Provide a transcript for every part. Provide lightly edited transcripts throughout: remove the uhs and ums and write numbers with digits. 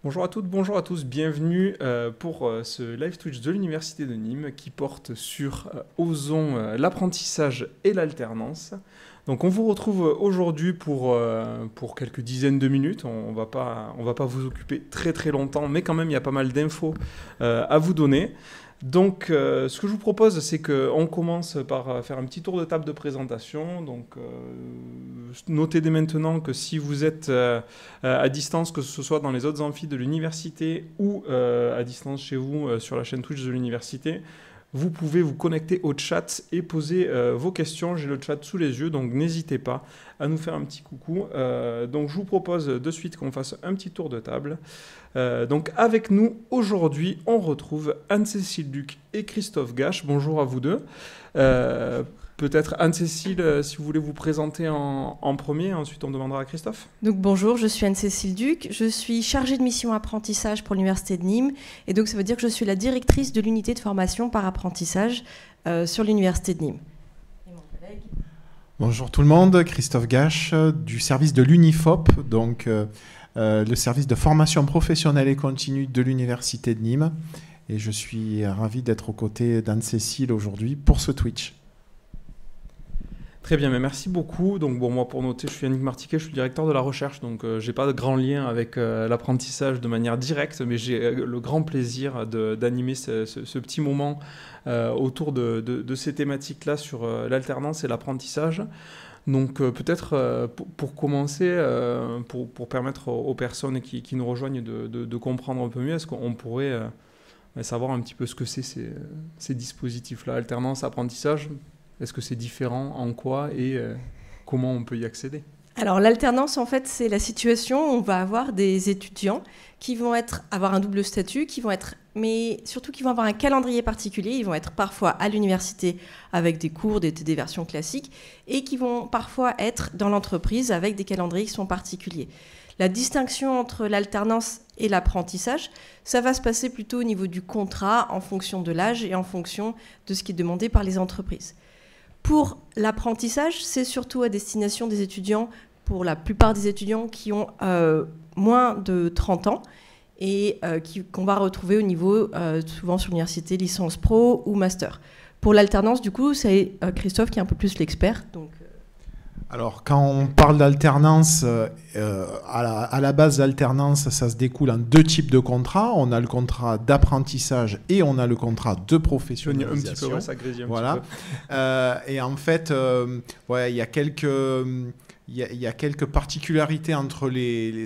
Bonjour à toutes, bonjour à tous, bienvenue pour ce live Twitch de l'Université de Nîmes qui porte sur osons l'apprentissage et l'alternance. Donc on vous retrouve aujourd'hui pour quelques dizaines de minutes, on va pas vous occuper très très longtemps, mais quand même il y a pas mal d'infos à vous donner. Donc, ce que je vous propose, c'est qu'on commence par faire un petit tour de table de présentation. Donc, notez dès maintenant que si vous êtes à distance, que ce soit dans les autres amphis de l'université ou à distance chez vous sur la chaîne Twitch de l'université, vous pouvez vous connecter au chat et poser vos questions. J'ai le chat sous les yeux, donc n'hésitez pas à nous faire un petit coucou. Donc, je vous propose de suite qu'on fasse un petit tour de table. Donc avec nous aujourd'hui, on retrouve Anne-Cécile Duc et Christophe Gache. Bonjour à vous deux. Peut-être Anne-Cécile, si vous voulez vous présenter en premier, ensuite on demandera à Christophe. Donc bonjour, je suis Anne-Cécile Duc, je suis chargée de mission apprentissage pour l'Université de Nîmes et donc ça veut dire que je suis la directrice de l'unité de formation par apprentissage sur l'Université de Nîmes. Et mon collègue. Bonjour tout le monde, Christophe Gache du service de l'Unifop, donc le service de formation professionnelle et continue de l'Université de Nîmes. Et je suis ravi d'être aux côtés d'Anne-Cécile aujourd'hui pour ce Twitch. Très bien, mais merci beaucoup. Donc bon, moi pour noter, je suis Yannick Martiquet, je suis directeur de la recherche, donc j'ai pas de grand lien avec l'apprentissage de manière directe, mais j'ai le grand plaisir d'animer ce petit moment autour de ces thématiques-là sur l'alternance et l'apprentissage. Donc peut-être pour commencer, pour permettre aux personnes qui nous rejoignent de comprendre un peu mieux, est-ce qu'on pourrait savoir un petit peu ce que c'est ces dispositifs-là, alternance, apprentissage? Est-ce que c'est différent, en quoi et comment on peut y accéder? Alors l'alternance, en fait, c'est la situation où on va avoir des étudiants qui vont avoir un double statut, mais surtout qui vont avoir un calendrier particulier. Ils vont être parfois à l'université avec des cours, des versions classiques, et qui vont parfois être dans l'entreprise avec des calendriers qui sont particuliers. La distinction entre l'alternance et l'apprentissage, ça va se passer plutôt au niveau du contrat, en fonction de l'âge et en fonction de ce qui est demandé par les entreprises. Pour l'apprentissage, c'est surtout à destination des étudiants, pour la plupart des étudiants qui ont moins de 30 ans et qu'on va retrouver au niveau, souvent sur l'université, licence pro ou master. Pour l'alternance, du coup, c'est Christophe qui est un peu plus l'expert. Alors, quand on parle d'alternance, à la base, l'alternance, ça se découle en deux types de contrats. On a le contrat d'apprentissage et on a le contrat de professionnalisation. Un petit peu, ouais, ça grésille un voilà. petit peu. Et en fait, ouais, il y a quelques particularités entre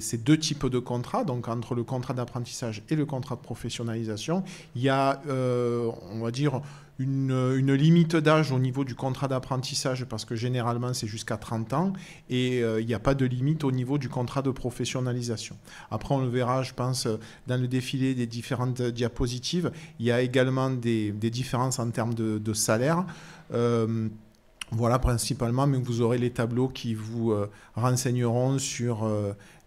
ces deux types de contrats, donc entre le contrat d'apprentissage et le contrat de professionnalisation. Il y a, on va dire, une limite d'âge au niveau du contrat d'apprentissage parce que généralement c'est jusqu'à 30 ans et il n'y a pas de limite au niveau du contrat de professionnalisation. Après on le verra je pense dans le défilé des différentes diapositives, il y a également des différences en termes de salaire. Voilà principalement, mais vous aurez les tableaux qui vous renseigneront sur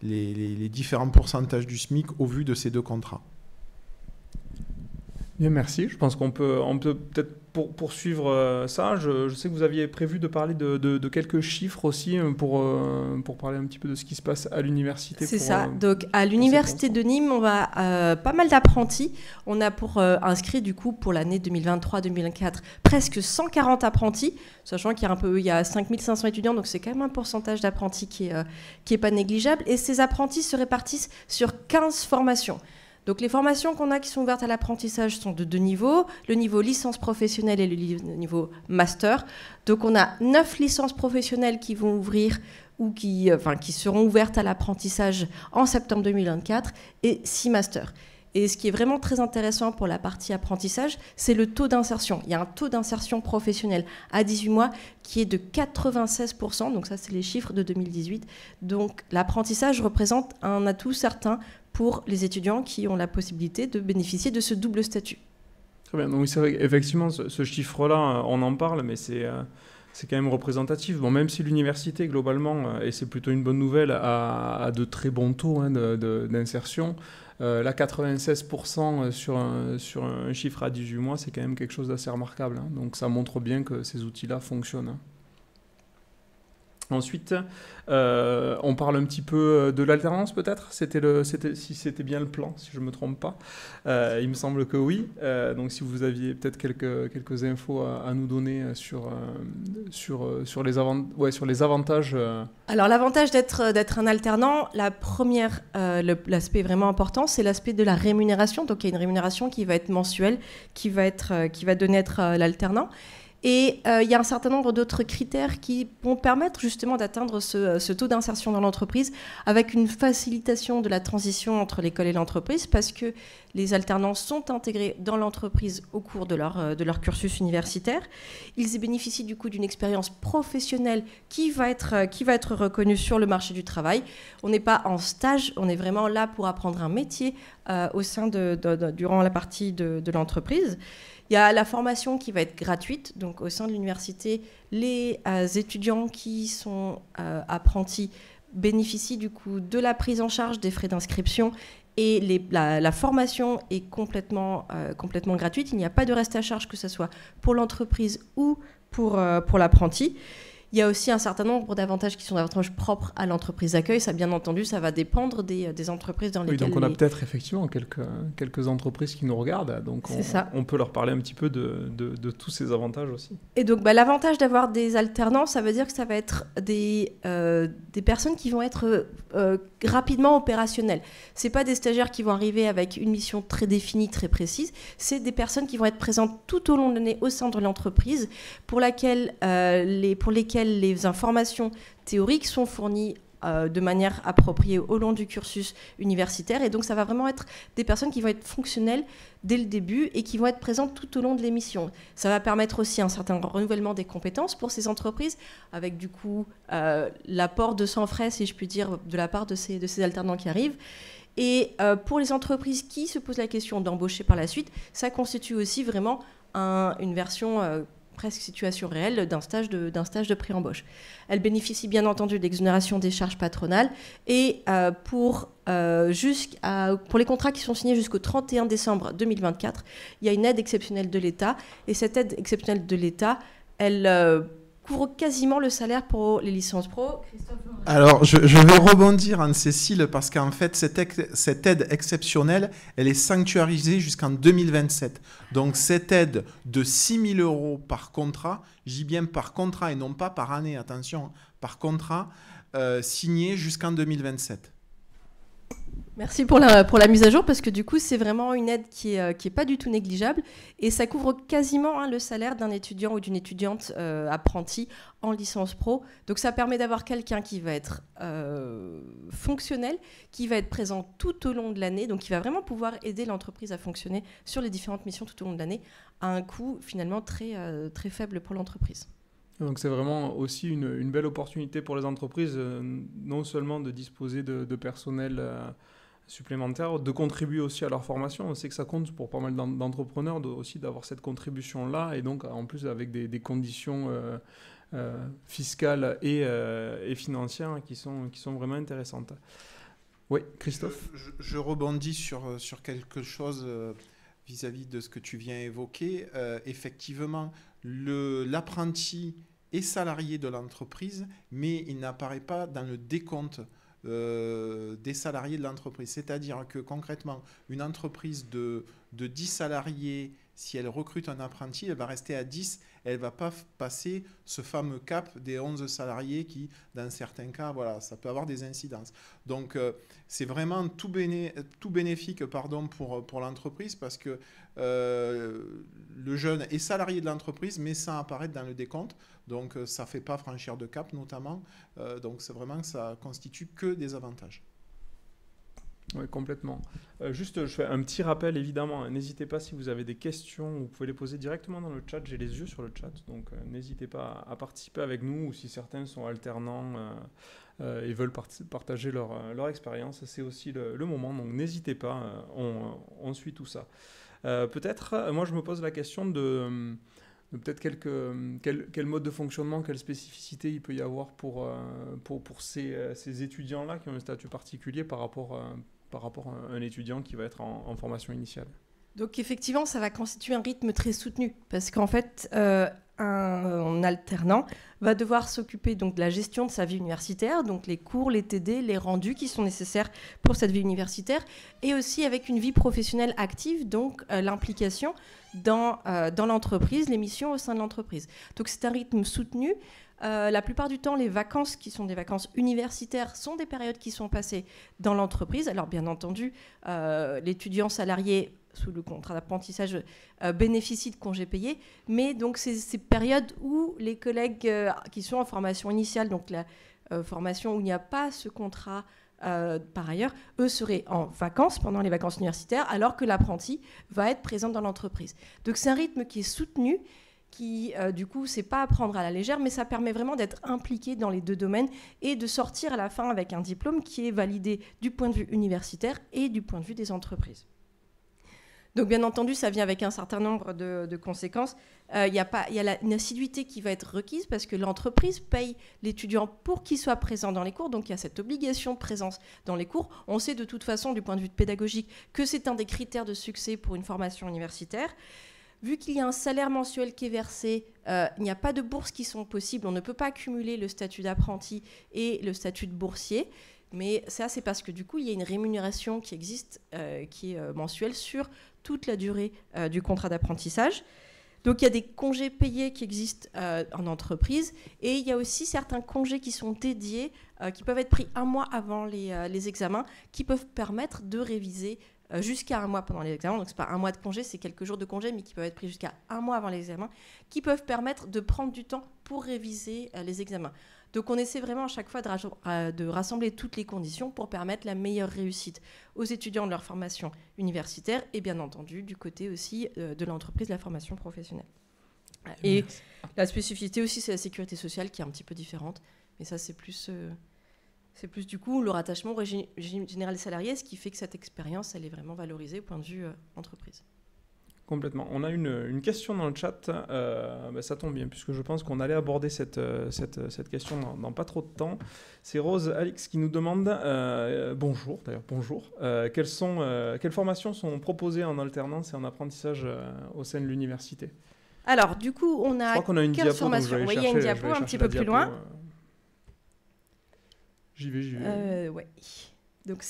les différents pourcentages du SMIC au vu de ces deux contrats. Bien, merci. Je pense qu'on peut peut-être poursuivre ça. Je sais que vous aviez prévu de parler de quelques chiffres aussi pour parler un petit peu de ce qui se passe à l'université. C'est ça. Donc, à l'université de Nîmes, on va pas mal d'apprentis. On a inscrit, du coup, pour l'année 2023-2024, presque 140 apprentis, sachant qu'il y a 5500 étudiants, donc c'est quand même un pourcentage d'apprentis qui est pas négligeable. Et ces apprentis se répartissent sur 15 formations. Donc les formations qu'on a qui sont ouvertes à l'apprentissage sont de deux niveaux, le niveau licence professionnelle et le niveau master. Donc on a 9 licences professionnelles qui vont ouvrir ou qui seront ouvertes à l'apprentissage en septembre 2024 et 6 masters. Et ce qui est vraiment très intéressant pour la partie apprentissage, c'est le taux d'insertion. Il y a un taux d'insertion professionnelle à 18 mois qui est de 96%, donc ça c'est les chiffres de 2018. Donc l'apprentissage représente un atout certain pour les étudiants qui ont la possibilité de bénéficier de ce double statut. Très bien, donc c'est vrai qu'effectivement ce chiffre-là, on en parle, mais c'est quand même représentatif. Bon, même si l'université, globalement, et c'est plutôt une bonne nouvelle, a de très bons taux d'insertion, là, 96% sur un chiffre à 18 mois, c'est quand même quelque chose d'assez remarquable. Donc ça montre bien que ces outils-là fonctionnent. Ensuite, on parle un petit peu de l'alternance peut-être, si c'était bien le plan, si je ne me trompe pas. Il me semble que oui. Donc si vous aviez peut-être quelques infos à nous donner sur les avantages. Alors l'avantage d'être un alternant, l'aspect vraiment important, c'est l'aspect de la rémunération. Donc il y a une rémunération qui va être mensuelle, qui va donner à l'alternant. Et il y a un certain nombre d'autres critères qui vont permettre justement d'atteindre ce taux d'insertion dans l'entreprise avec une facilitation de la transition entre l'école et l'entreprise parce que les alternants sont intégrés dans l'entreprise au cours de leur cursus universitaire. Ils y bénéficient du coup d'une expérience professionnelle qui va être reconnue sur le marché du travail. On n'est pas en stage, on est vraiment là pour apprendre un métier durant la partie de l'entreprise. Il y a la formation qui va être gratuite, donc au sein de l'université, les étudiants qui sont apprentis bénéficient du coup de la prise en charge des frais d'inscription et la formation est complètement gratuite. Il n'y a pas de reste à charge, que ce soit pour l'entreprise ou pour l'apprenti. Il y a aussi un certain nombre d'avantages qui sont davantage propres à l'entreprise d'accueil. Ça, bien entendu, ça va dépendre des entreprises dans lesquelles... Oui, donc on a peut-être effectivement quelques entreprises qui nous regardent. Donc on peut leur parler un petit peu de tous ces avantages aussi. Et donc l'avantage d'avoir des alternants, ça veut dire que ça va être des personnes qui vont être rapidement opérationnelles. Ce n'est pas des stagiaires qui vont arriver avec une mission très définie, très précise. C'est des personnes qui vont être présentes tout au long de l'année au sein de l'entreprise pour lesquelles les informations théoriques sont fournies de manière appropriée au long du cursus universitaire. Et donc, ça va vraiment être des personnes qui vont être fonctionnelles dès le début et qui vont être présentes tout au long de l'émission. Ça va permettre aussi un certain renouvellement des compétences pour ces entreprises, avec du coup l'apport de sans frais, si je puis dire, de la part de ces alternants qui arrivent. Et pour les entreprises qui se posent la question d'embaucher par la suite, ça constitue aussi vraiment une version... presque situation réelle d'un stage de pré-embauche. Elle bénéficie bien entendu d'exonération des charges patronales et pour les contrats qui sont signés jusqu'au 31 décembre 2024, il y a une aide exceptionnelle de l'État et cette aide exceptionnelle de l'État, elle couvre quasiment le salaire pour les licences pro. Alors, je vais rebondir, Anne-Cécile, parce qu'en fait, cette aide exceptionnelle, elle est sanctuarisée jusqu'en 2027. Donc, cette aide de 6 000 € par contrat, je dis bien par contrat et non pas par année, attention, par contrat, signé jusqu'en 2027. Merci pour la mise à jour, parce que du coup, c'est vraiment une aide qui est pas du tout négligeable et ça couvre quasiment le salaire d'un étudiant ou d'une étudiante apprentie en licence pro. Donc, ça permet d'avoir quelqu'un qui va être fonctionnel, qui va être présent tout au long de l'année, donc qui va vraiment pouvoir aider l'entreprise à fonctionner sur les différentes missions tout au long de l'année à un coût finalement très, très faible pour l'entreprise. Donc c'est vraiment aussi une belle opportunité pour les entreprises, non seulement de disposer de personnel supplémentaire, de contribuer aussi à leur formation. On sait que ça compte pour pas mal d'entrepreneurs aussi d'avoir cette contribution-là, et donc en plus avec des conditions fiscales et financières qui sont vraiment intéressantes. Oui, Christophe ? Je rebondis sur quelque chose vis-à-vis de ce que tu viens évoquer. Effectivement, l'apprenti est salarié de l'entreprise, mais il n'apparaît pas dans le décompte des salariés de l'entreprise. C'est-à-dire que concrètement, une entreprise de 10 salariés, si elle recrute un apprenti, elle va rester à 10, elle ne va pas passer ce fameux cap des 11 salariés qui, dans certains cas, voilà, ça peut avoir des incidences. Donc, c'est vraiment tout bénéfique pour l'entreprise parce que le jeune est salarié de l'entreprise, mais sans apparaître dans le décompte. Donc, ça ne fait pas franchir de cap, notamment. Donc, c'est vraiment que ça constitue que des avantages. Oui, complètement. Juste, je fais un petit rappel, évidemment. N'hésitez pas, si vous avez des questions, vous pouvez les poser directement dans le chat. J'ai les yeux sur le chat, donc n'hésitez pas à participer avec nous. Ou si certains sont alternants et veulent partager leur expérience, c'est aussi le moment. Donc n'hésitez pas, on suit tout ça. Peut-être, moi je me pose la question de peut-être quel mode de fonctionnement, quelle spécificité il peut y avoir pour ces étudiants-là qui ont un statut particulier par rapport à un étudiant qui va être en formation initiale. Donc effectivement, ça va constituer un rythme très soutenu parce qu'en fait, un alternant va devoir s'occuper donc de la gestion de sa vie universitaire, donc les cours, les TD, les rendus qui sont nécessaires pour cette vie universitaire, et aussi avec une vie professionnelle active, donc l'implication dans l'entreprise, les missions au sein de l'entreprise. Donc c'est un rythme soutenu. La plupart du temps, les vacances qui sont des vacances universitaires sont des périodes qui sont passées dans l'entreprise. Alors bien entendu, l'étudiant salarié sous le contrat d'apprentissage bénéficient de congés payés, mais donc c'est ces périodes où les collègues qui sont en formation initiale, donc la formation où il n'y a pas ce contrat par ailleurs, eux seraient en vacances pendant les vacances universitaires, alors que l'apprenti va être présent dans l'entreprise. Donc c'est un rythme qui est soutenu, qui du coup c'est pas à prendre à la légère, mais ça permet vraiment d'être impliqué dans les deux domaines et de sortir à la fin avec un diplôme qui est validé du point de vue universitaire et du point de vue des entreprises. Donc bien entendu, ça vient avec un certain nombre de conséquences. Il y a une assiduité qui va être requise parce que l'entreprise paye l'étudiant pour qu'il soit présent dans les cours. Donc il y a cette obligation de présence dans les cours. On sait de toute façon, du point de vue pédagogique, que c'est un des critères de succès pour une formation universitaire. Vu qu'il y a un salaire mensuel qui est versé, il n'y a pas de bourses qui sont possibles. On ne peut pas cumuler le statut d'apprenti et le statut de boursier. Mais ça, c'est parce que du coup, il y a une rémunération qui existe, qui est mensuelle sur toute la durée du contrat d'apprentissage. Donc, il y a des congés payés qui existent en entreprise. Et il y a aussi certains congés qui sont dédiés, qui peuvent être pris un mois avant les examens, qui peuvent permettre de réviser jusqu'à un mois pendant les examens. Donc, ce n'est pas un mois de congé, c'est quelques jours de congé, mais qui peuvent être pris jusqu'à un mois avant les examens, qui peuvent permettre de prendre du temps pour réviser les examens. Donc, on essaie vraiment à chaque fois de rassembler toutes les conditions pour permettre la meilleure réussite aux étudiants de leur formation universitaire et bien entendu du côté aussi de l'entreprise, de la formation professionnelle. Et la spécificité aussi, c'est la sécurité sociale qui est un petit peu différente. Mais ça, c'est plus du coup le rattachement au régime général des salariés, ce qui fait que cette expérience, elle est vraiment valorisée au point de vue entreprise. Complètement. On a une question dans le chat, ça tombe bien, puisque je pense qu'on allait aborder cette question dans pas trop de temps. C'est Rose Alix qui nous demande, bonjour, quelles formations sont proposées en alternance et en apprentissage au sein de l'université ? Alors, du coup, on a... Je crois qu'on a une diapo, formations. Oui, il y a une diapo un petit peu plus loin. J'y vais. Ouais. Donc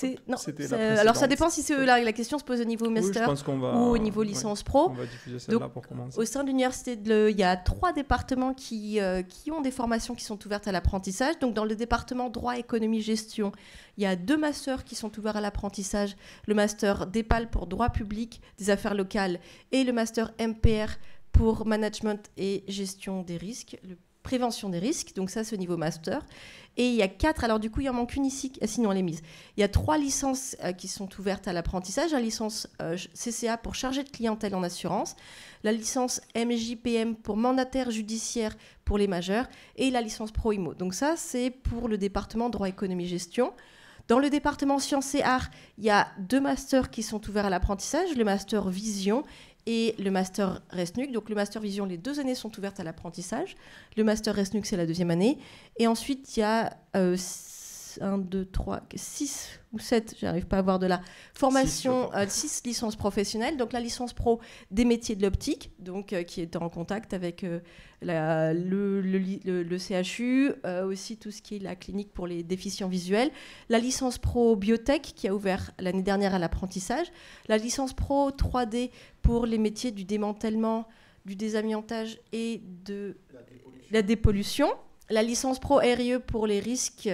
alors ça dépend si la question se pose au niveau master ou au niveau licence pro. On va diffuser celle-là donc, pour commencer. Au sein de l'université, il y a 3 départements qui ont des formations qui sont ouvertes à l'apprentissage. Donc dans le département droit, économie, gestion, il y a 2 masters qui sont ouverts à l'apprentissage. Le master DEPAL pour droit public, des affaires locales et le master MPR pour management et gestion des risques, prévention des risques, donc ça c'est au niveau master. Et il y a 4, alors du coup il en manque une ici, sinon elle est mise. Il y a 3 licences qui sont ouvertes à l'apprentissage, la licence CCA pour chargé de clientèle en assurance, la licence MJPM pour mandataire judiciaire pour les majeurs et la licence Pro-IMO. Donc ça c'est pour le département droit, économie, gestion. Dans le département sciences et arts, il y a 2 masters qui sont ouverts à l'apprentissage, le master Vision et le master RESNUC. Donc le master Vision, les 2 années sont ouvertes à l'apprentissage. Le master RESNUC, c'est la 2e année. Et ensuite, il y a 6 ou 7, j'arrive pas à voir de la formation, 6 licences professionnelles. Donc la licence pro des métiers de l'optique, donc qui est en contact avec le CHU, aussi tout ce qui est la clinique pour les déficients visuels. La licence pro biotech qui a ouvert l'année dernière à l'apprentissage. La licence pro 3D pour les métiers du démantèlement, du désamiantage et de la dépollution. La licence pro RIE pour les risques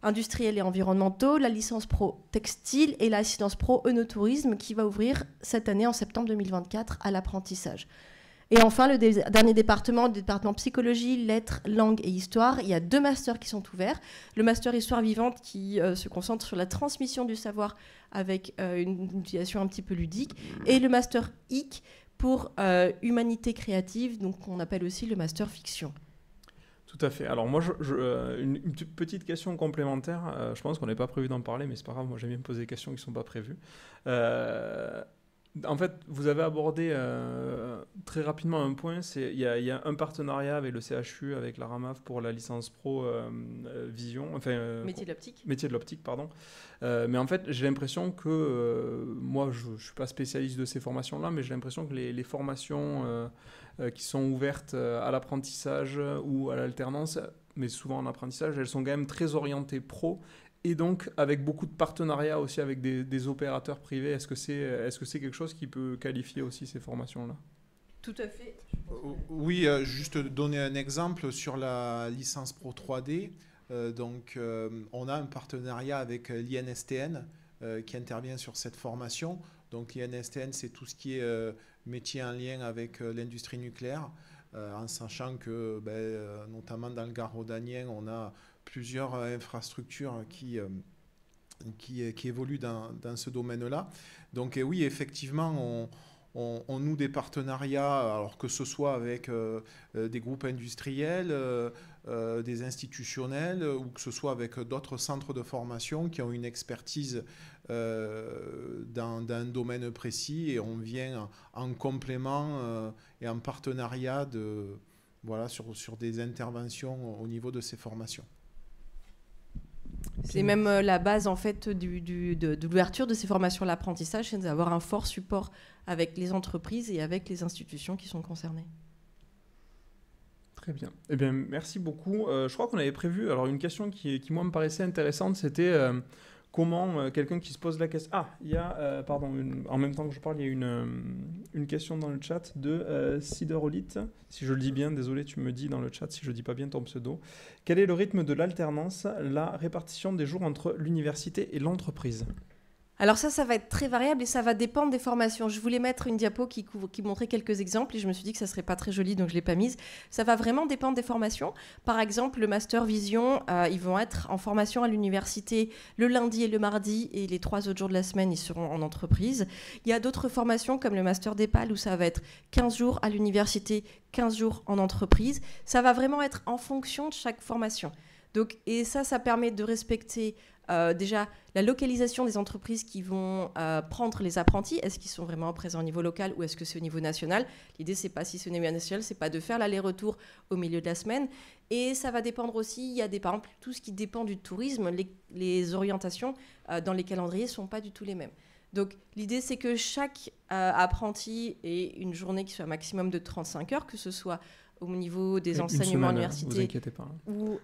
industriels et environnementaux, la licence pro textile et la licence pro œnotourisme qui va ouvrir cette année en septembre 2024 à l'apprentissage. Et enfin, le dernier département, le département psychologie, lettres, langue et histoire, il y a 2 masters qui sont ouverts. Le master histoire vivante qui se concentre sur la transmission du savoir avec une utilisation un petit peu ludique, et le master HIC pour humanité créative, donc on appelle aussi le master fiction. Tout à fait. Alors moi, une petite question complémentaire. Je pense qu'on n'est pas prévu d'en parler, mais c'est pas grave. Moi, j'aime bien me poser des questions qui ne sont pas prévues. En fait, vous avez abordé très rapidement un point, il y a un partenariat avec le CHU, avec la RAMAF pour la licence pro Vision, métier de l'optique. Métier de l'optique, pardon. Mais en fait, j'ai l'impression que, moi je ne suis pas spécialiste de ces formations-là, mais j'ai l'impression que les formations qui sont ouvertes à l'apprentissage ou à l'alternance, mais souvent en apprentissage, elles sont quand même très orientées pro. Et donc, avec beaucoup de partenariats aussi avec des opérateurs privés, est-ce que c'est quelque chose qui peut qualifier aussi ces formations-là ? Tout à fait. Oui, juste donner un exemple sur la licence Pro 3D. On a un partenariat avec l'INSTN qui intervient sur cette formation. Donc, l'INSTN, c'est tout ce qui est métier en lien avec l'industrie nucléaire, en sachant que, notamment dans le Gard rhodanien, on a plusieurs infrastructures qui évoluent dans ce domaine-là. Donc oui, effectivement, on noue des partenariats, alors que ce soit avec des groupes industriels, des institutionnels, ou que ce soit avec d'autres centres de formation qui ont une expertise dans un domaine précis, et on vient en complément et en partenariat sur des interventions au niveau de ces formations. C'est même la base en fait de l'ouverture de ces formations à l'apprentissage, c'est d'avoir un fort support avec les entreprises et avec les institutions qui sont concernées. Très bien. Eh bien, merci beaucoup. Je crois qu'on avait prévu, alors une question qui moi me paraissait intéressante, c'était comment quelqu'un qui se pose la question... Ah, il y a, en même temps que je parle, il y a une question dans le chat de Siderolite. Si je le dis bien, désolé, tu me dis dans le chat si je ne dis pas bien ton pseudo. Quel est le rythme de l'alternance, la répartition des jours entre l'université et l'entreprise ? Alors ça va être très variable et ça va dépendre des formations. Je voulais mettre une diapo qui montrait quelques exemples et je me suis dit que ça serait pas très joli, donc je l'ai pas mise. Ça va vraiment dépendre des formations. Par exemple, le Master Vision, ils vont être en formation à l'université le lundi et le mardi, et les 3 autres jours de la semaine, ils seront en entreprise. Il y a d'autres formations comme le Master DEPAL où ça va être 15 jours à l'université, 15 jours en entreprise. Ça va vraiment être en fonction de chaque formation. Donc, et ça permet de respecter déjà la localisation des entreprises qui vont prendre les apprentis. Est-ce qu'ils sont vraiment présents au niveau local ou est-ce que c'est au niveau national ? L'idée, c'est pas si c'est au niveau national, c'est pas de faire l'aller-retour au milieu de la semaine. Et ça va dépendre aussi, il y a par exemple tout ce qui dépend du tourisme, les orientations dans les calendriers sont pas du tout les mêmes. Donc l'idée, c'est que chaque apprenti ait une journée qui soit un maximum de 35 heures, que ce soit au niveau des enseignements universitaires. Vous inquiétez pas. Ou,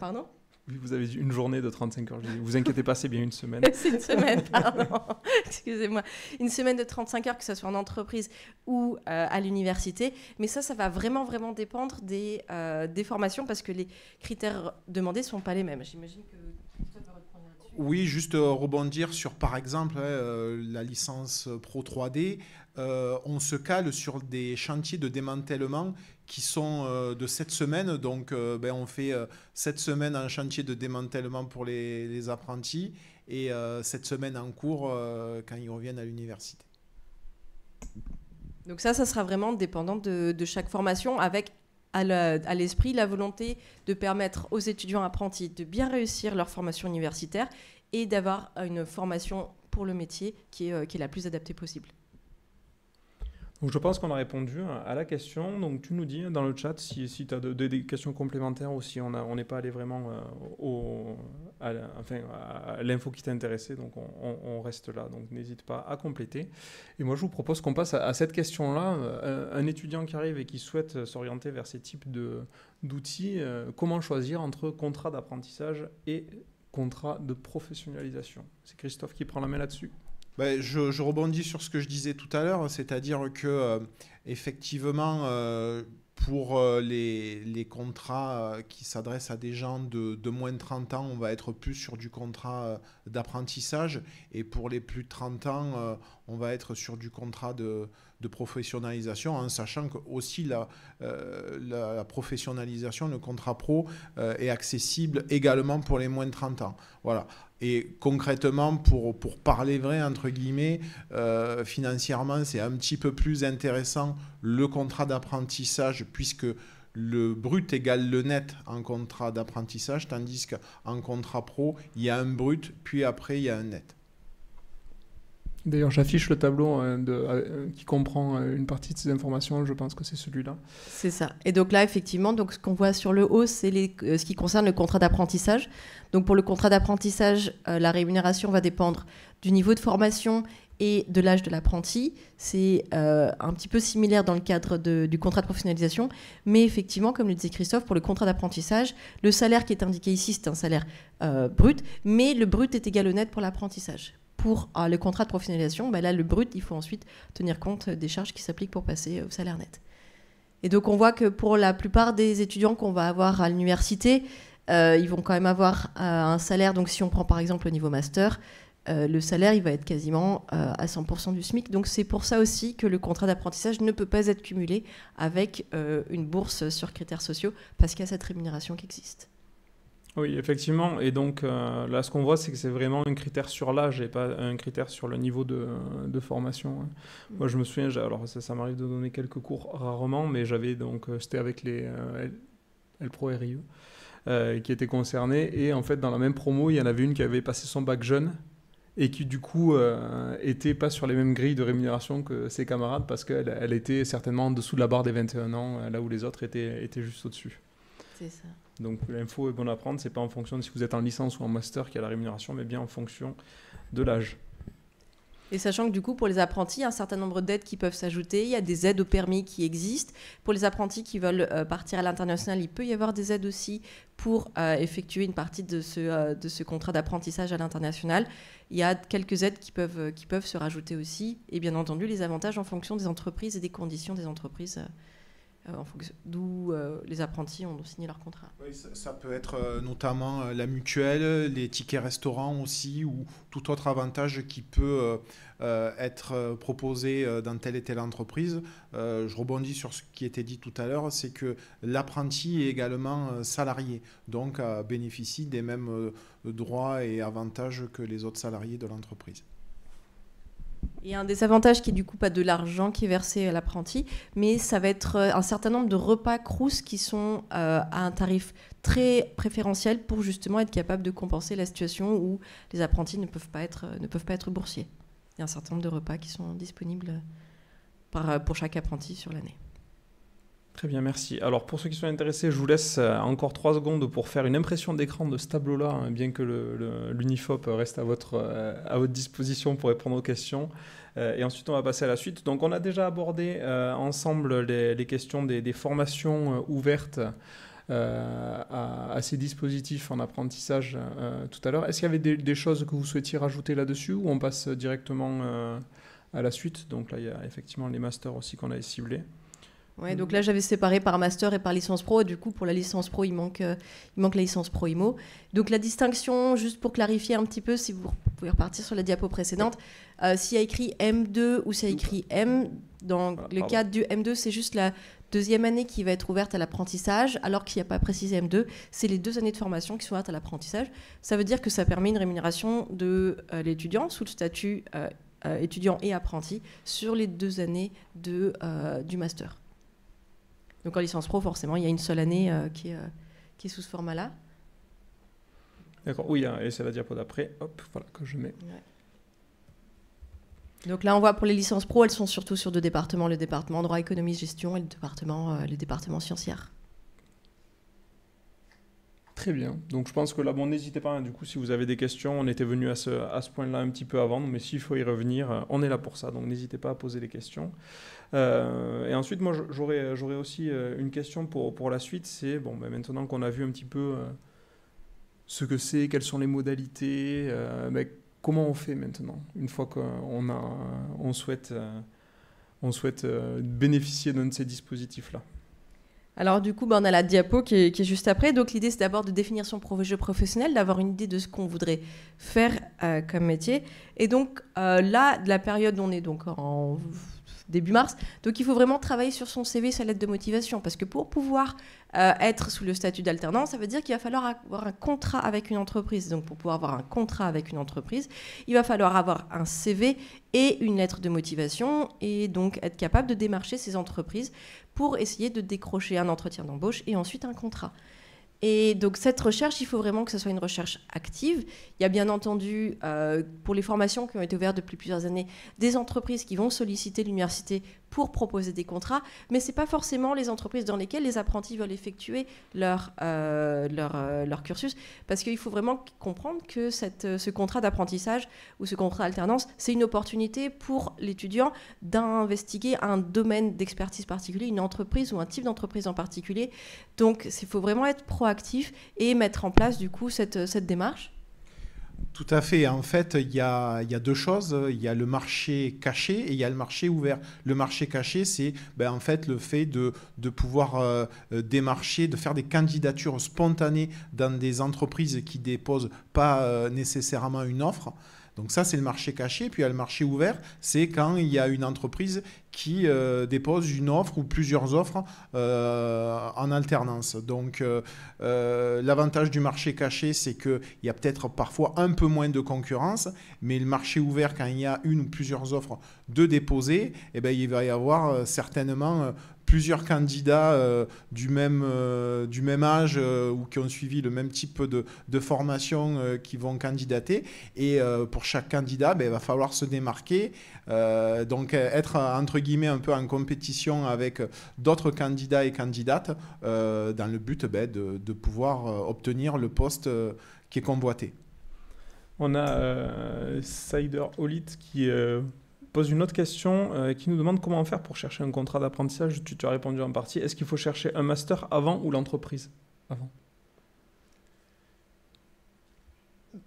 pardon ? Oui, vous avez dit une journée de 35 heures. Vous inquiétez pas, c'est bien une semaine. C'est une semaine, pardon. Excusez-moi. Une semaine de 35 heures, que ce soit en entreprise ou à l'université. Mais ça va vraiment, vraiment dépendre des formations parce que les critères demandés ne sont pas les mêmes. J'imagine que Christophe va reprendre là-dessus. Oui, juste rebondir sur, par exemple, la licence Pro 3D. On se cale sur des chantiers de démantèlement qui sont de 7 semaines. Donc, on fait 7 semaines en chantier de démantèlement pour les apprentis et 7 semaines en cours quand ils reviennent à l'université. Donc ça sera vraiment dépendant de chaque formation avec à l'esprit la volonté de permettre aux étudiants apprentis de bien réussir leur formation universitaire et d'avoir une formation pour le métier qui est la plus adaptée possible. Donc je pense qu'on a répondu à la question. Donc tu nous dis dans le chat si tu as des questions complémentaires ou si on n'est pas allé vraiment à l'info qui t'a intéressé. Donc on reste là. Donc n'hésite pas à compléter. Et moi je vous propose qu'on passe à cette question-là. Un étudiant qui arrive et qui souhaite s'orienter vers ces types d'outils, comment choisir entre contrat d'apprentissage et contrat de professionnalisation ? C'est Christophe qui prend la main là-dessus. Je rebondis sur ce que je disais tout à l'heure, c'est-à-dire que effectivement, pour les contrats qui s'adressent à des gens de moins de 30 ans, on va être plus sur du contrat d'apprentissage, et pour les plus de 30 ans, on va être sur du contrat de professionnalisation, en sachant que aussi la professionnalisation, le contrat pro, est accessible également pour les moins de 30 ans. Voilà. Et concrètement, pour parler vrai, entre guillemets, financièrement, c'est un petit peu plus intéressant le contrat d'apprentissage, puisque le brut égale le net en contrat d'apprentissage, tandis qu'en contrat pro, il y a un brut, puis après, il y a un net. D'ailleurs, j'affiche le tableau qui comprend une partie de ces informations. Je pense que c'est celui-là. C'est ça. Et donc là, effectivement, donc, ce qu'on voit sur le haut, c'est ce qui concerne le contrat d'apprentissage. Donc pour le contrat d'apprentissage, la rémunération va dépendre du niveau de formation et de l'âge de l'apprenti. C'est un petit peu similaire dans le cadre du contrat de professionnalisation. Mais effectivement, comme le disait Christophe, pour le contrat d'apprentissage, le salaire qui est indiqué ici, c'est un salaire brut. Mais le brut est égal au net pour l'apprentissage. Pour le contrat de professionnalisation, là, le brut, il faut ensuite tenir compte des charges qui s'appliquent pour passer au salaire net. Et donc, on voit que pour la plupart des étudiants qu'on va avoir à l'université, ils vont quand même avoir un salaire. Donc, si on prend par exemple le niveau master, le salaire, il va être quasiment à 100% du SMIC. Donc, c'est pour ça aussi que le contrat d'apprentissage ne peut pas être cumulé avec une bourse sur critères sociaux, parce qu'il y a cette rémunération qui existe. Oui, effectivement. Et donc, là, ce qu'on voit, c'est que c'est vraiment un critère sur l'âge et pas un critère sur le niveau de formation. Moi, je me souviens, alors ça m'arrive de donner quelques cours rarement, mais c'était avec les L-Pro RIE qui étaient concernés. Et en fait, dans la même promo, il y en avait une qui avait passé son bac jeune et qui, du coup, était pas sur les mêmes grilles de rémunération que ses camarades parce qu'elle était certainement en dessous de la barre des 21 ans, là où les autres étaient juste au-dessus. C'est ça. Donc l'info est bonne à prendre, c'est pas en fonction de si vous êtes en licence ou en master qu'il y a la rémunération, mais bien en fonction de l'âge. Et sachant que du coup, pour les apprentis, il y a un certain nombre d'aides qui peuvent s'ajouter. Il y a des aides au permis qui existent. Pour les apprentis qui veulent partir à l'international, il peut y avoir des aides aussi pour effectuer une partie de ce contrat d'apprentissage à l'international. Il y a quelques aides qui peuvent se rajouter aussi. Et bien entendu, les avantages en fonction des entreprises et des conditions des entreprises. D'où les apprentis ont signé leur contrat. Oui, ça peut être notamment la mutuelle, les tickets restaurants aussi, ou tout autre avantage qui peut être proposé dans telle et telle entreprise. Je rebondis sur ce qui était dit tout à l'heure, c'est que l'apprenti est également salarié, donc bénéficie des mêmes droits et avantages que les autres salariés de l'entreprise. Il y a un des avantages qui est du coup pas de l'argent qui est versé à l'apprenti, mais ça va être un certain nombre de repas Crous qui sont à un tarif très préférentiel pour justement être capable de compenser la situation où les apprentis ne peuvent pas être boursiers. Il y a un certain nombre de repas qui sont disponibles pour chaque apprenti sur l'année. Très bien, merci. Alors pour ceux qui sont intéressés, je vous laisse encore 3 secondes pour faire une impression d'écran de ce tableau-là, hein, bien que l'Unifop reste à votre disposition pour répondre aux questions. Et ensuite, on va passer à la suite. Donc on a déjà abordé ensemble les questions des formations ouvertes à ces dispositifs en apprentissage tout à l'heure. Est-ce qu'il y avait des choses que vous souhaitiez rajouter là-dessus ou on passe directement à la suite? Donc là, il y a effectivement les masters aussi qu'on avait ciblés. Ouais, donc là, j'avais séparé par master et par licence pro. Et du coup, pour la licence pro, il manque la licence pro IMO. Donc la distinction, juste pour clarifier un petit peu, si vous pouvez repartir sur la diapo précédente, s'il y a écrit M2 ou s'il y a écrit M, dans le cadre du M2, c'est juste la deuxième année qui va être ouverte à l'apprentissage, alors qu'il n'y a pas précisé M2, c'est les 2 années de formation qui sont ouvertes à l'apprentissage. Ça veut dire que ça permet une rémunération de l'étudiant sous le statut étudiant et apprenti sur les 2 années du master. Donc en licence pro, forcément, il y a une seule année qui est sous ce format-là. D'accord, oui, et c'est la diapo d'après, hop, voilà, que je mets. Ouais. Donc là, on voit pour les licences pro, elles sont surtout sur 2 départements, le département droit, économie, gestion et le département scientiaire. Très bien. Donc je pense que là, bon, n'hésitez pas, hein, du coup, si vous avez des questions, on était venu à ce point-là un petit peu avant, mais s'il faut y revenir, on est là pour ça, donc n'hésitez pas à poser des questions. Et ensuite, moi, j'aurais aussi une question pour la suite, c'est, bon, ben, maintenant qu'on a vu un petit peu ce que c'est, quelles sont les modalités, ben, comment on fait maintenant, une fois qu'on souhaite bénéficier d'un de ces dispositifs-là? Alors du coup, on a la diapo qui est juste après. Donc l'idée, c'est d'abord de définir son projet professionnel, d'avoir une idée de ce qu'on voudrait faire comme métier. Et donc là, de la période, on est donc en début mars. Donc il faut vraiment travailler sur son CV, sa lettre de motivation. Parce que pour pouvoir être sous le statut d'alternant, ça veut dire qu'il va falloir avoir un contrat avec une entreprise. Donc pour pouvoir avoir un contrat avec une entreprise, il va falloir avoir un CV et une lettre de motivation et donc être capable de démarcher ces entreprises pour essayer de décrocher un entretien d'embauche et ensuite un contrat. Et donc cette recherche, il faut vraiment que ce soit une recherche active. Il y a bien entendu, pour les formations qui ont été ouvertes depuis plusieurs années, des entreprises qui vont solliciter l'université pour proposer des contrats, mais ce n'est pas forcément les entreprises dans lesquelles les apprentis veulent effectuer leur cursus, parce qu'il faut vraiment comprendre que ce contrat d'apprentissage ou ce contrat d'alternance, c'est une opportunité pour l'étudiant d'investiguer un domaine d'expertise particulier, une entreprise ou un type d'entreprise en particulier. Donc il faut vraiment être proactif et mettre en place du coup cette démarche. Tout à fait. En fait, il y a deux choses. Il y a le marché caché et il y a le marché ouvert. Le marché caché, c'est en fait le fait de pouvoir démarcher, de faire des candidatures spontanées dans des entreprises qui déposent pas nécessairement une offre. Donc ça, c'est le marché caché. Puis il y a le marché ouvert, c'est quand il y a une entreprise qui dépose une offre ou plusieurs offres en alternance. Donc l'avantage du marché caché, c'est qu'il y a peut-être parfois un peu moins de concurrence, mais le marché ouvert, quand il y a une ou plusieurs offres de déposer, il va y avoir certainement plusieurs candidats du même âge ou qui ont suivi le même type de formation qui vont candidater. Et pour chaque candidat, il va falloir se démarquer, donc être entre guillemets un peu en compétition avec d'autres candidats et candidates dans le but de pouvoir obtenir le poste qui est convoité. On a Sider Olit qui pose une autre question qui nous demande comment faire pour chercher un contrat d'apprentissage. Tu as répondu en partie. Est-ce qu'il faut chercher un master avant ou l'entreprise avant?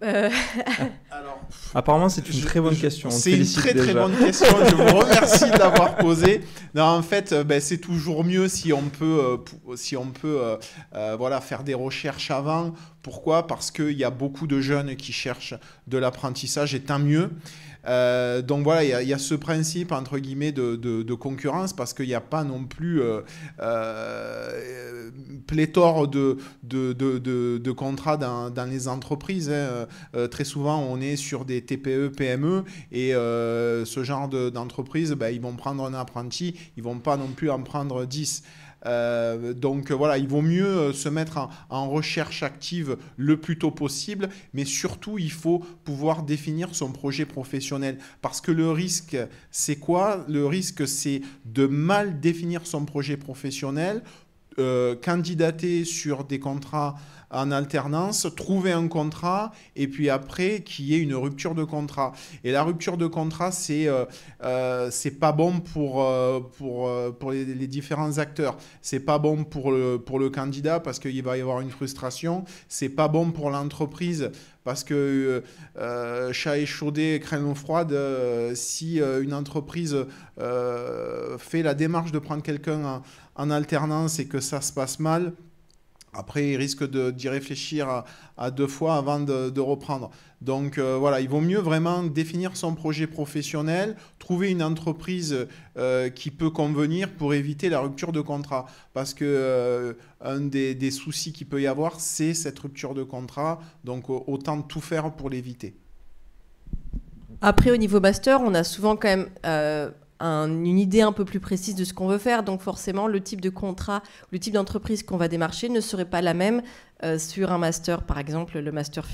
Alors, apparemment, c'est une très bonne question. C'est une très bonne question. Je vous remercie de l'avoir posée. Non, en fait, c'est toujours mieux si on peut, faire des recherches avant. Pourquoi ? Parce qu'il y a beaucoup de jeunes qui cherchent de l'apprentissage et tant mieux. Donc voilà, il y a ce principe entre guillemets de concurrence parce qu'il n'y a pas non plus pléthore de contrats dans les entreprises. Très souvent, on est sur des TPE, PME et ce genre d'entreprise, ils vont prendre un apprenti, ils ne vont pas non plus en prendre 10. Donc voilà, il vaut mieux se mettre en recherche active le plus tôt possible, mais surtout il faut pouvoir définir son projet professionnel parce que le risque c'est quoi ? Le risque c'est de mal définir son projet professionnel, candidater sur des contrats en alternance, trouver un contrat et puis après qu'il y ait une rupture de contrat. Et la rupture de contrat, c'est pas bon pour les différents acteurs. C'est pas bon pour le candidat parce qu'il va y avoir une frustration. C'est pas bon pour l'entreprise parce que chat échaudé, craint l'eau froide. Si une entreprise fait la démarche de prendre quelqu'un en alternance et que ça se passe mal, après, il risque d'y réfléchir à deux fois avant de reprendre. Donc voilà, il vaut mieux vraiment définir son projet professionnel, trouver une entreprise qui peut convenir pour éviter la rupture de contrat. Parce que un des soucis qu'il peut y avoir, c'est cette rupture de contrat. Donc autant tout faire pour l'éviter. Après, au niveau master, on a souvent quand même une idée un peu plus précise de ce qu'on veut faire. Donc forcément, le type de contrat, le type d'entreprise qu'on va démarcher ne serait pas la même sur un master, par exemple le master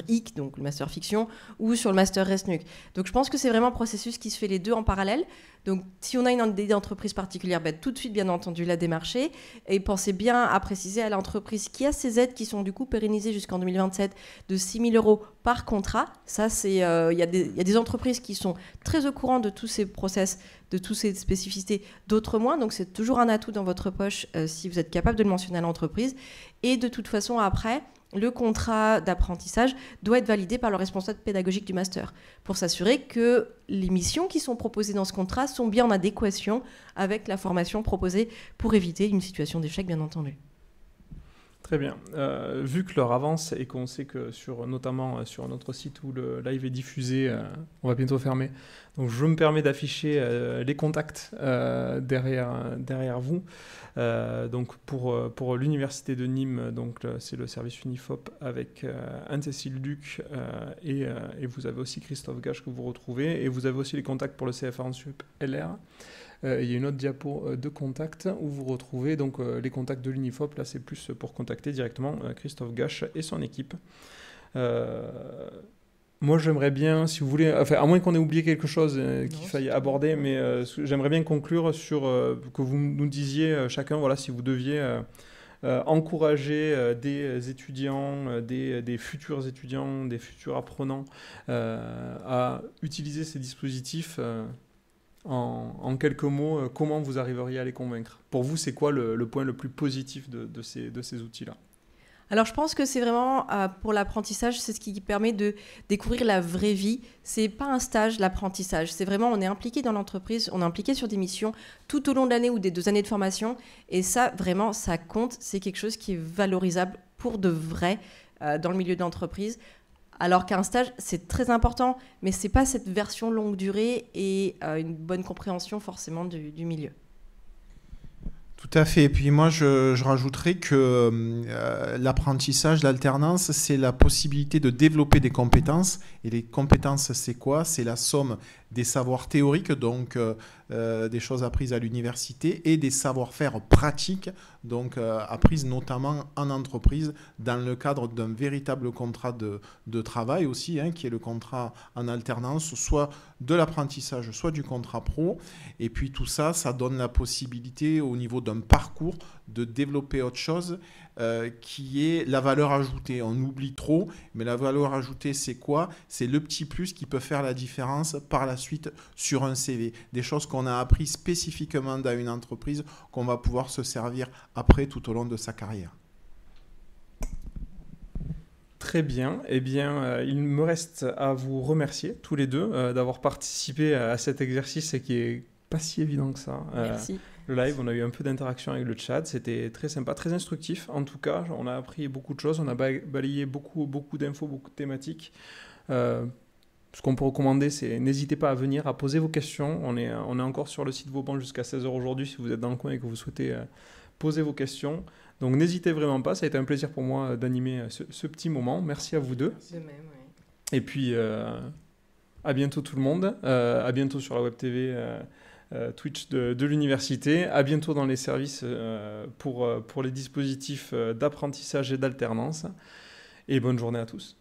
IC, donc le master fiction, ou sur le master RESNUC. Donc je pense que c'est vraiment un processus qui se fait les deux en parallèle. Donc si on a une idée d'entreprise particulière, tout de suite, bien entendu, la démarcher. Et pensez bien à préciser à l'entreprise qui a ces aides qui sont du coup pérennisées jusqu'en 2027 de 6 000 € par contrat. Ça, il y a des entreprises qui sont très au courant de tous ces process, de toutes ces spécificités, d'autres moins. Donc c'est toujours un atout dans votre poche si vous êtes capable de le mentionner à l'entreprise. Et de toute façon, après, le contrat d'apprentissage doit être validé par le responsable pédagogique du master pour s'assurer que les missions qui sont proposées dans ce contrat sont bien en adéquation avec la formation proposée pour éviter une situation d'échec, bien entendu. Très bien. Vu que l'heure avance et qu'on sait que notamment sur notre site où le live est diffusé, on va bientôt fermer. Donc je me permets d'afficher les contacts derrière vous. Donc pour l'université de Nîmes, donc c'est le service Unifop avec Anne-Cécile Duc et vous avez aussi Christophe Gage que vous retrouvez et vous avez aussi les contacts pour le CFA en Sup LR. il y a une autre diapo de contact où vous retrouvez donc, les contacts de l'Unifop. Là, c'est plus pour contacter directement Christophe Gache et son équipe. Moi, j'aimerais bien, si vous voulez, enfin, à moins qu'on ait oublié quelque chose qu'il faille aborder, mais j'aimerais bien conclure sur que vous nous disiez chacun, voilà, si vous deviez encourager des étudiants, des futurs étudiants, des futurs apprenants à utiliser ces dispositifs. En quelques mots, comment vous arriveriez à les convaincre? Pour vous, c'est quoi le point le plus positif de ces outils-là? Alors, je pense que c'est vraiment, pour l'apprentissage, c'est ce qui permet de découvrir la vraie vie. C'est pas un stage, l'apprentissage. C'est vraiment, on est impliqué dans l'entreprise, on est impliqué sur des missions tout au long de l'année ou des 2 années de formation. Et ça, vraiment, ça compte. C'est quelque chose qui est valorisable pour de vrai dans le milieu de l'entreprise. Alors qu'un stage, c'est très important, mais c'est pas cette version longue durée et une bonne compréhension forcément du milieu. Tout à fait. Et puis moi, je rajouterais que l'apprentissage, l'alternance, c'est la possibilité de développer des compétences. Et les compétences, c'est quoi? C'est la somme des savoirs théoriques, donc des choses apprises à l'université, et des savoir-faire pratiques, donc apprises notamment en entreprise, dans le cadre d'un véritable contrat de travail aussi, hein, qui est le contrat en alternance, soit de l'apprentissage, soit du contrat pro. Et puis tout ça, ça donne la possibilité au niveau d'un parcours de développer autre chose qui est la valeur ajoutée. On oublie trop, mais la valeur ajoutée, c'est quoi? C'est le petit plus qui peut faire la différence par la suite sur un CV. Des choses qu'on a appris spécifiquement dans une entreprise qu'on va pouvoir se servir après tout au long de sa carrière. Très bien. Eh bien, il me reste à vous remercier tous les deux d'avoir participé à cet exercice qui est pas si évident que ça. Merci. Le live, on a eu un peu d'interaction avec le chat, c'était très sympa, très instructif. En tout cas, on a appris beaucoup de choses, on a balayé beaucoup d'infos, beaucoup de thématiques. Ce qu'on peut recommander, c'est n'hésitez pas à venir, à poser vos questions. On est encore sur le site Vauban jusqu'à 16h aujourd'hui, si vous êtes dans le coin et que vous souhaitez poser vos questions. Donc n'hésitez vraiment pas, ça a été un plaisir pour moi d'animer ce petit moment. Merci à vous deux. De même, oui. Et puis, à bientôt tout le monde, à bientôt sur la Web TV Twitch de l'université. À bientôt dans les services pour les dispositifs d'apprentissage et d'alternance. Et bonne journée à tous.